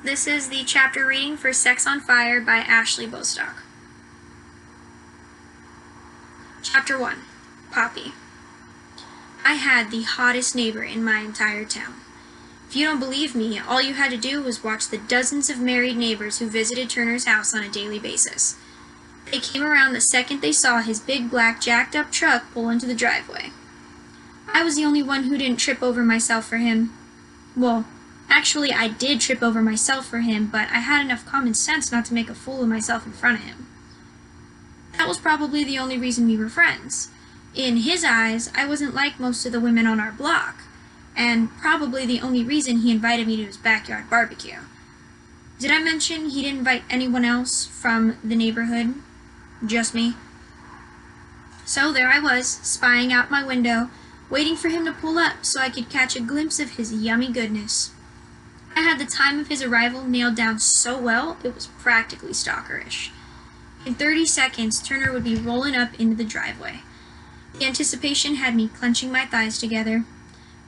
This is the chapter reading for Sex on Fire by Ashley Bostock. Chapter 1. Poppy. I had the hottest neighbor in my entire town. If you don't believe me, all you had to do was watch the dozens of married neighbors who visited Turner's house on a daily basis. They came around the second they saw his big black jacked-up truck pull into the driveway. I was the only one who didn't trip over myself for him. Well, actually, I did trip over myself for him, but I had enough common sense not to make a fool of myself in front of him. That was probably the only reason we were friends. In his eyes, I wasn't like most of the women on our block, and probably the only reason he invited me to his backyard barbecue. Did I mention he didn't invite anyone else from the neighborhood? Just me. So there I was, spying out my window, waiting for him to pull up so I could catch a glimpse of his yummy goodness. I had the time of his arrival nailed down so well, it was practically stalkerish. In 30 seconds, Turner would be rolling up into the driveway. The anticipation had me clenching my thighs together.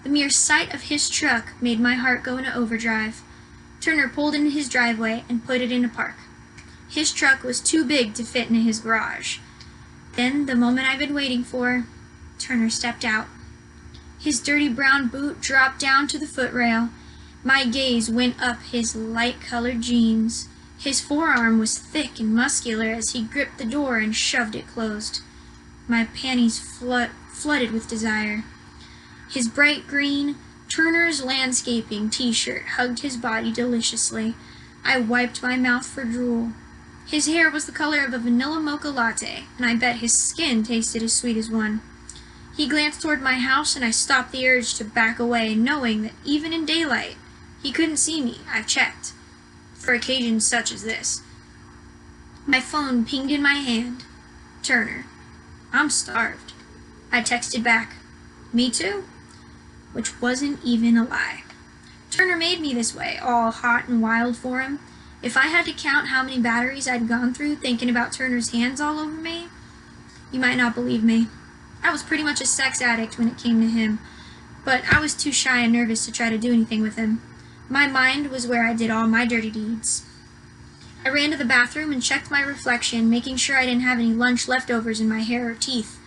The mere sight of his truck made my heart go into overdrive. Turner pulled into his driveway and put it into park. His truck was too big to fit into his garage. Then, the moment I've been waiting for, Turner stepped out. His dirty brown boot dropped down to the footrail. My gaze went up his light-colored jeans. His forearm was thick and muscular as he gripped the door and shoved it closed. My panties flooded with desire. His bright green Turner's Landscaping t-shirt hugged his body deliciously. I wiped my mouth for drool. His hair was the color of a vanilla mocha latte, and I bet his skin tasted as sweet as one. He glanced toward my house, and I stopped the urge to back away, knowing that even in daylight, he couldn't see me. I've checked. For occasions such as this. My phone pinged in my hand. Turner. I'm starved. I texted back. Me too? Which wasn't even a lie. Turner made me this way, all hot and wild for him. If I had to count how many batteries I'd gone through thinking about Turner's hands all over me, you might not believe me. I was pretty much a sex addict when it came to him, but I was too shy and nervous to try to do anything with him. My mind was where I did all my dirty deeds. I ran to the bathroom and checked my reflection, making sure I didn't have any lunch leftovers in my hair or teeth.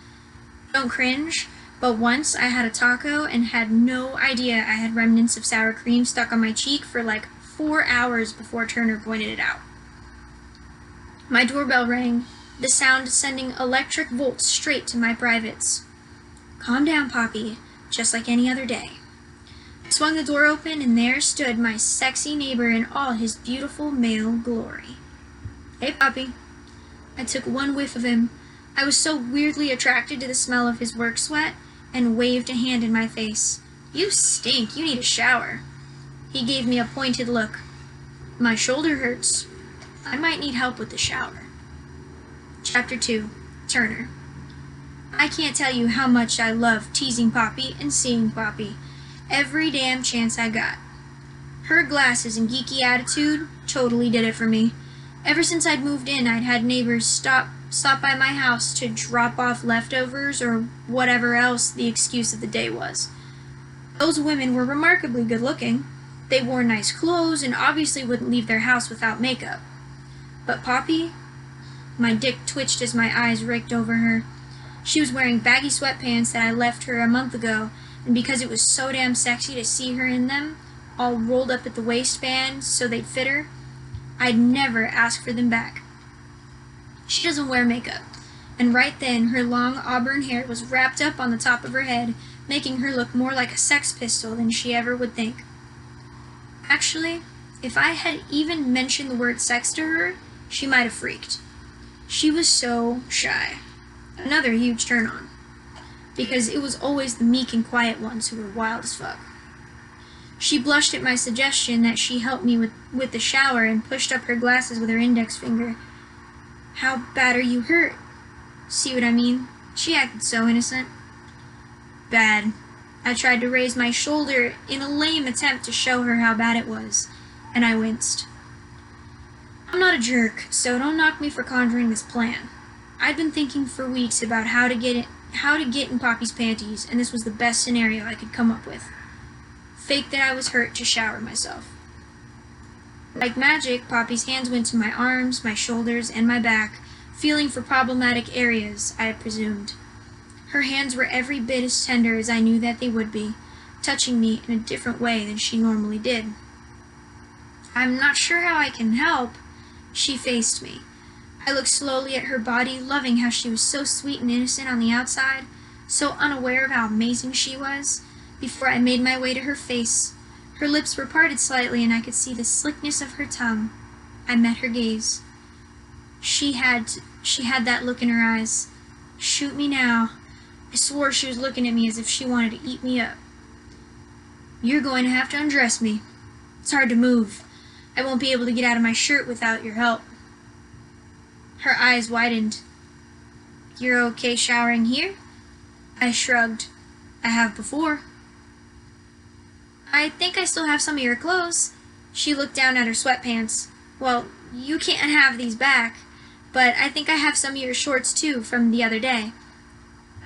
Don't cringe, but once I had a taco and had no idea I had remnants of sour cream stuck on my cheek for like 4 hours before Turner pointed it out. My doorbell rang, the sound sending electric volts straight to my privates. Calm down, Poppy, just like any other day. I swung the door open, and there stood my sexy neighbor in all his beautiful male glory. Hey, Poppy. I took one whiff of him. I was so weirdly attracted to the smell of his work sweat, and waved a hand in my face. You stink. You need a shower. He gave me a pointed look. My shoulder hurts. I might need help with the shower. Chapter 2. Turner. I can't tell you how much I love teasing Poppy and seeing Poppy. Every damn chance I got. Her glasses and geeky attitude totally did it for me. Ever since I'd moved in, I'd had neighbors stop by my house to drop off leftovers or whatever else the excuse of the day was. Those women were remarkably good looking. They wore nice clothes and obviously wouldn't leave their house without makeup. But Poppy? My dick twitched as my eyes raked over her. She was wearing baggy sweatpants that I left her a month ago, and because it was so damn sexy to see her in them, all rolled up at the waistband so they'd fit her, I'd never ask for them back. She doesn't wear makeup, and right then her long auburn hair was wrapped up on the top of her head, making her look more like a Sex Pistol than she ever would think. Actually, if I had even mentioned the word sex to her, she might have freaked. She was so shy. Another huge turn-on. Because it was always the meek and quiet ones who were wild as fuck. She blushed at my suggestion that she help me with the shower and pushed up her glasses with her index finger. How bad are you hurt? See what I mean? She acted so innocent. Bad. I tried to raise my shoulder in a lame attempt to show her how bad it was, and I winced. I'm not a jerk, so don't knock me for conjuring this plan. I'd been thinking for weeks about how to get in Poppy's panties, and this was the best scenario I could come up with. Fake that I was hurt to shower myself. Like magic, Poppy's hands went to my arms, my shoulders, and my back, feeling for problematic areas, I presumed. Her hands were every bit as tender as I knew that they would be, touching me in a different way than she normally did. "I'm not sure how I can help," she faced me. I looked slowly at her body, loving how she was so sweet and innocent on the outside, so unaware of how amazing she was, before I made my way to her face. Her lips were parted slightly, and I could see the slickness of her tongue. I met her gaze. She had that look in her eyes. Shoot me now. I swore she was looking at me as if she wanted to eat me up. "You're going to have to undress me. It's hard to move. I won't be able to get out of my shirt without your help." Her eyes widened. "You're okay showering here?" I shrugged. "I have before." "I think I still have some of your clothes." She looked down at her sweatpants. "Well, you can't have these back, but I think I have some of your shorts too from the other day."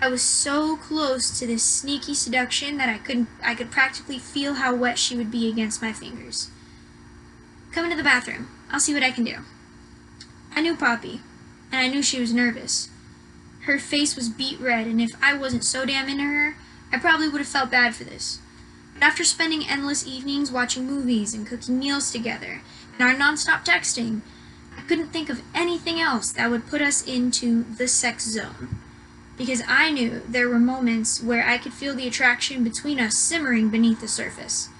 I was so close to this sneaky seduction that I could practically feel how wet she would be against my fingers. "Come into the bathroom. I'll see what I can do." I knew Poppy, and I knew she was nervous. Her face was beet red, and if I wasn't so damn into her, I probably would have felt bad for this. But after spending endless evenings watching movies and cooking meals together, and our nonstop texting, I couldn't think of anything else that would put us into the sex zone. Because I knew there were moments where I could feel the attraction between us simmering beneath the surface.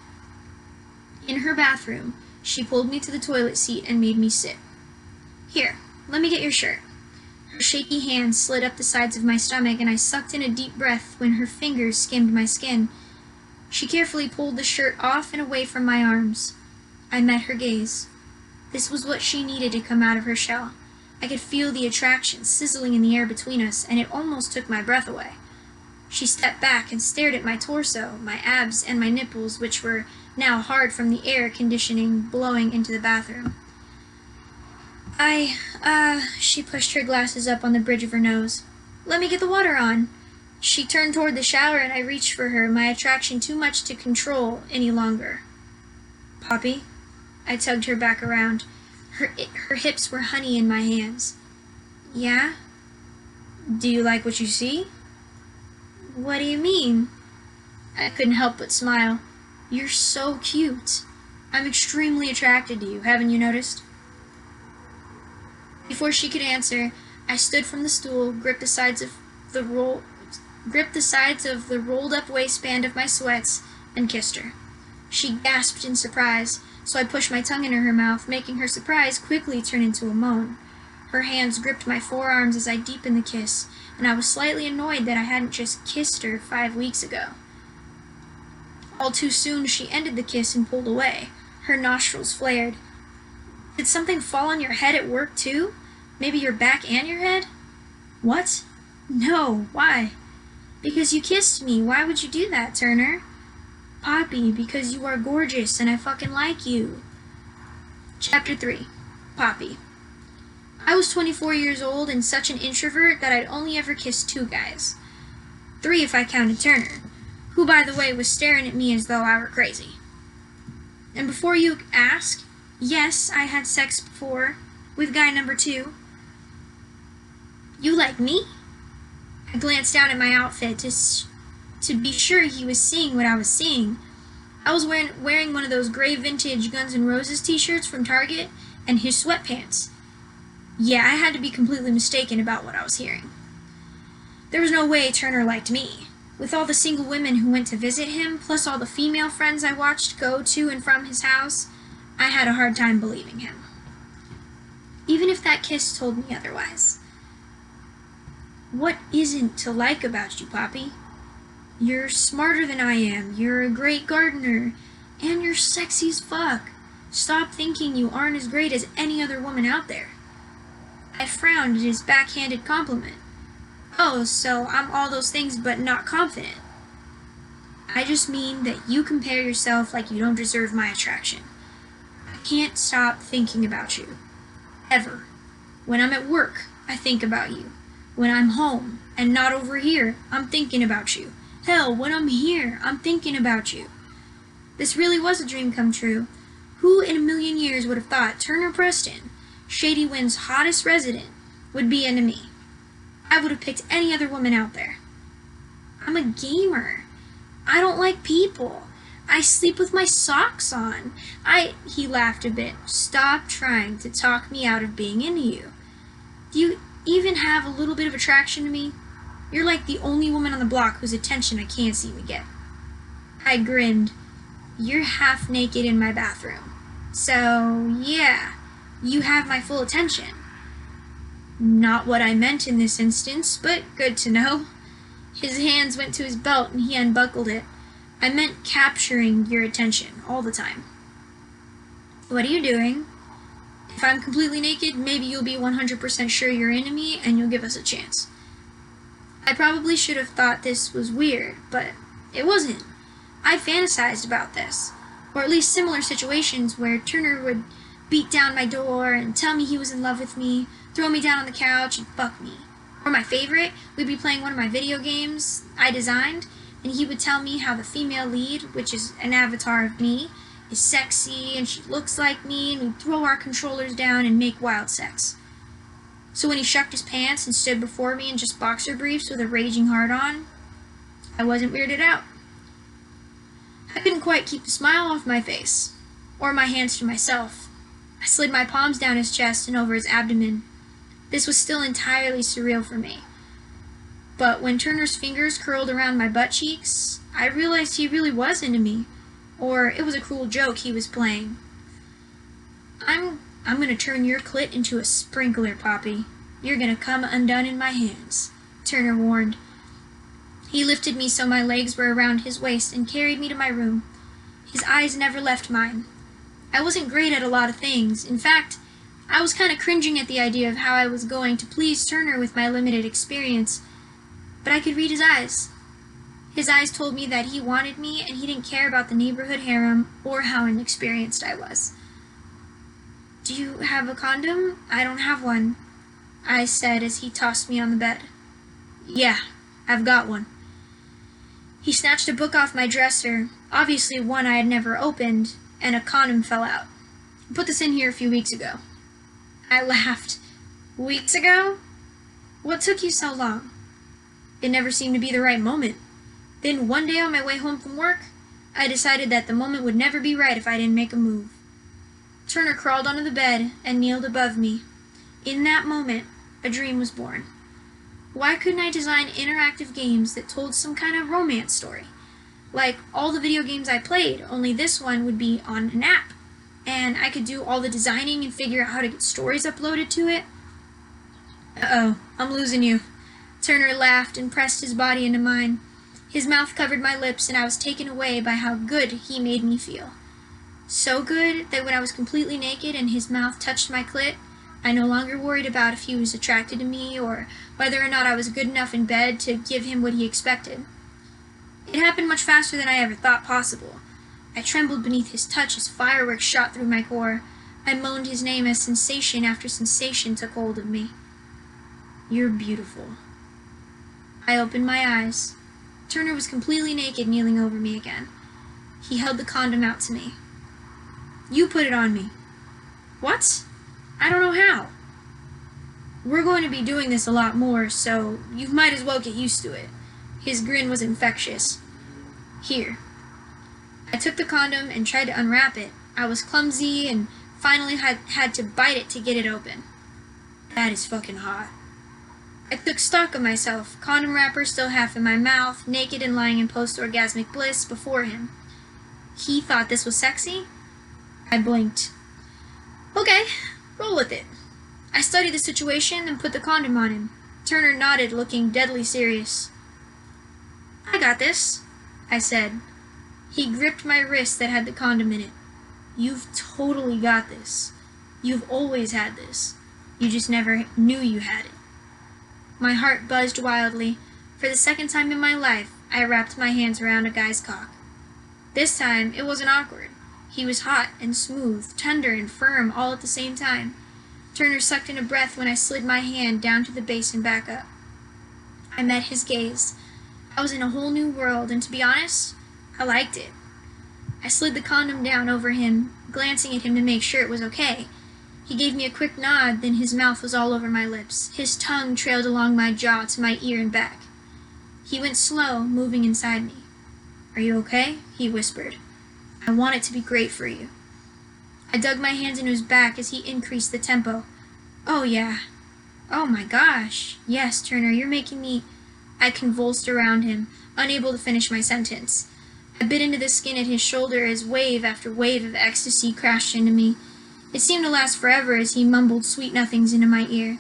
In her bathroom, she pulled me to the toilet seat and made me sit. "Here, let me get your shirt." Her shaky hand slid up the sides of my stomach, and I sucked in a deep breath when her fingers skimmed my skin. She carefully pulled the shirt off and away from my arms. I met her gaze. This was what she needed to come out of her shell. I could feel the attraction sizzling in the air between us, and it almost took my breath away. She stepped back and stared at my torso, my abs, and my nipples, which were now hard from the air conditioning blowing into the bathroom. She pushed her glasses up on the bridge of her nose. "Let me get the water on." She turned toward the shower, and I reached for her, my attraction too much to control any longer. "Poppy?" I tugged her back around. Her hips were honey in my hands. "Yeah?" "Do you like what you see?" "What do you mean?" I couldn't help but smile. "You're so cute. I'm extremely attracted to you, haven't you noticed?" Before she could answer, I stood from the stool, gripped the sides of the rolled-up waistband of my sweats, and kissed her. She gasped in surprise, so I pushed my tongue into her mouth, making her surprise quickly turn into a moan. Her hands gripped my forearms as I deepened the kiss, and I was slightly annoyed that I hadn't just kissed her 5 weeks ago. All too soon, she ended the kiss and pulled away. Her nostrils flared. "Did something fall on your head at work, too? Maybe your back and your head?" "What? No, why?" "Because you kissed me. Why would you do that, Turner?" "Poppy, because you are gorgeous and I fucking like you." Chapter 3. Poppy. I was 24 years old and such an introvert that I'd only ever kissed 2 guys. 3 if I counted Turner, who, by the way, was staring at me as though I were crazy. And before you ask, yes, I had sex before, with guy number 2. "You like me?" I glanced down at my outfit to be sure he was seeing what I was seeing. I was wearing one of those gray vintage Guns N' Roses t-shirts from Target and his sweatpants. Yeah, I had to be completely mistaken about what I was hearing. There was no way Turner liked me. With all the single women who went to visit him, plus all the female friends I watched go to and from his house, I had a hard time believing him. Even if that kiss told me otherwise. "What isn't to like about you, Poppy? You're smarter than I am, you're a great gardener, and you're sexy as fuck. Stop thinking you aren't as great as any other woman out there." I frowned at his backhanded compliment. "Oh, so I'm all those things but not confident." "I just mean that you compare yourself like you don't deserve my attraction. I can't stop thinking about you. Ever. When I'm at work, I think about you. When I'm home and not over here, I'm thinking about you. Hell, when I'm here, I'm thinking about you." This really was a dream come true. Who in a million years would have thought Turner Preston, Shady Wynn's hottest resident, would be into me? I would have picked any other woman out there. I'm a gamer. I don't like people. I sleep with my socks on. He laughed a bit. Stop trying to talk me out of being into you. Do you even have a little bit of attraction to me? You're like the only woman on the block whose attention I can't seem to get. I grinned. You're half naked in my bathroom. So, yeah, you have my full attention. Not what I meant in this instance, but good to know. His hands went to his belt and he unbuckled it. I meant capturing your attention all the time. What are you doing? If I'm completely naked, maybe you'll be 100% sure you're into me and you'll give us a chance. I probably should have thought this was weird, but it wasn't. I fantasized about this, or at least similar situations where Turner would beat down my door and tell me he was in love with me, throw me down on the couch and fuck me. Or my favorite, we'd be playing one of my video games I designed, and he would tell me how the female lead, which is an avatar of me, is sexy and she looks like me, and we'd throw our controllers down and make wild sex. So when he shucked his pants and stood before me in just boxer briefs with a raging heart on, I wasn't weirded out. I couldn't quite keep the smile off my face, or my hands to myself. I slid my palms down his chest and over his abdomen. This was still entirely surreal for me. But when Turner's fingers curled around my butt cheeks, I realized he really was into me, or it was a cruel joke he was playing. I'm gonna turn your clit into a sprinkler, Poppy. You're gonna come undone in my hands, Turner warned. He lifted me so my legs were around his waist and carried me to my room. His eyes never left mine. I wasn't great at a lot of things. In fact, I was kind of cringing at the idea of how I was going to please Turner with my limited experience, but I could read his eyes. His eyes told me that he wanted me and he didn't care about the neighborhood harem or how inexperienced I was. Do you have a condom? I don't have one, I said as he tossed me on the bed. Yeah, I've got one. He snatched a book off my dresser, obviously one I had never opened, and a condom fell out. I put this in here a few weeks ago. I laughed. Weeks ago? What took you so long? It never seemed to be the right moment. Then one day on my way home from work, I decided that the moment would never be right if I didn't make a move. Turner crawled onto the bed and kneeled above me. In that moment, a dream was born. Why couldn't I design interactive games that told some kind of romance story? Like all the video games I played, only this one would be on an app, and I could do all the designing and figure out how to get stories uploaded to it. Uh-oh, I'm losing you. Turner laughed and pressed his body into mine. His mouth covered my lips, and I was taken away by how good he made me feel. So good that when I was completely naked and his mouth touched my clit, I no longer worried about if he was attracted to me or whether or not I was good enough in bed to give him what he expected. It happened much faster than I ever thought possible. I trembled beneath his touch as fireworks shot through my core. I moaned his name as sensation after sensation took hold of me. You're beautiful. I opened my eyes. Turner was completely naked, kneeling over me again. He held the condom out to me. You put it on me. What? I don't know how. We're going to be doing this a lot more, so you might as well get used to it. His grin was infectious. Here. I took the condom and tried to unwrap it. I was clumsy and finally had to bite it to get it open. That is fucking hot. I took stock of myself, condom wrapper still half in my mouth, naked and lying in post-orgasmic bliss before him. He thought this was sexy? I blinked. Okay, roll with it. I studied the situation and put the condom on him. Turner nodded, looking deadly serious. I got this, I said. He gripped my wrist that had the condom in it. You've totally got this. You've always had this. You just never knew you had it. My heart buzzed wildly. For the second time in my life, I wrapped my hands around a guy's cock. This time, it wasn't awkward. He was hot and smooth, tender and firm all at the same time. Turner sucked in a breath when I slid my hand down to the base and back up. I met his gaze. I was in a whole new world, and to be honest, I liked it. I slid the condom down over him, glancing at him to make sure it was okay. He gave me a quick nod, then his mouth was all over my lips. His tongue trailed along my jaw to my ear and back. He went slow, moving inside me. "Are you okay?" he whispered. "I want it to be great for you." I dug my hands into his back as he increased the tempo. "Oh, yeah. Oh, my gosh. Yes, Turner, you're making me—" I convulsed around him, unable to finish my sentence. I bit into the skin at his shoulder as wave after wave of ecstasy crashed into me. It seemed to last forever as he mumbled sweet nothings into my ear.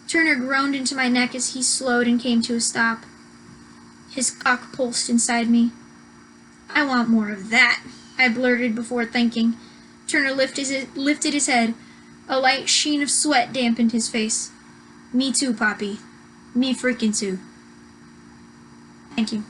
Turner groaned into my neck as he slowed and came to a stop. His cock pulsed inside me. "I want more of that," I blurted before thinking. Turner lifted his head. A light sheen of sweat dampened his face. "Me too, Poppy. Me freaking too." Thank you.